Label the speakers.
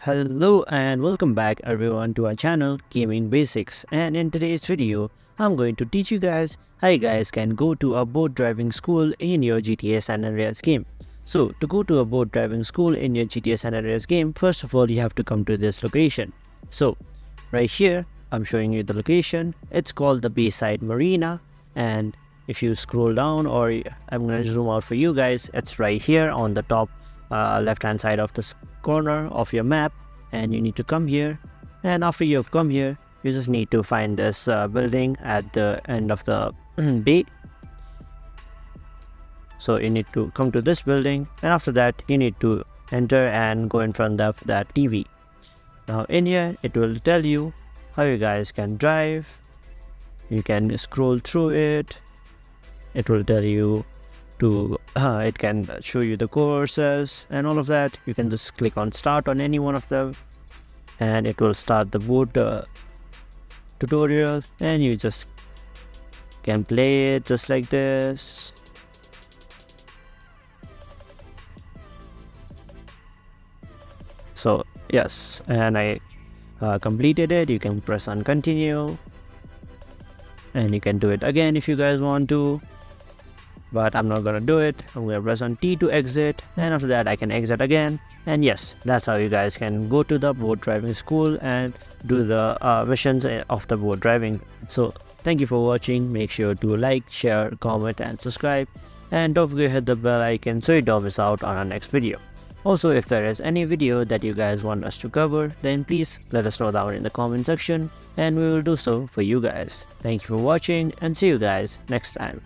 Speaker 1: Hello and welcome back everyone to our channel Gaming Basics, and in today's video I'm going to teach you guys how you guys can go to a boat driving school in your GTA San Andreas game. So to go to a boat driving school in your GTA San Andreas game, first of all you have to come to this location. So right here I'm showing you the location. It's called the Bayside Marina, and if you scroll down, or I'm going to zoom out for you guys, it's right here on the top left hand side of the corner of your map, and you need to come here. And after you've come here, you just need to find this building at the end of the bay. So you need to come to this building, and after that you need to enter and go in front of that TV. Now in here it will tell you how you guys can drive. You can scroll through it. It will tell you to it can show you the courses and all of that. You can just click on start on any one of them and it will start the boat tutorial, and you just can play it just like this. So yes, and I completed it. You can press on continue, and you can do it again if you guys want to, but I'm not gonna do it. I'm gonna press on T to exit, and after that I can exit again. And yes, that's how you guys can go to the boat driving school and do the missions of the boat driving. So thank you for watching. Make sure to like, share, comment and subscribe, and don't forget to hit the bell icon so you don't miss out on our next video. Also, if there is any video that you guys want us to cover, then please let us know down in the comment section and we will do so for you guys. Thank you for watching and see you guys next time.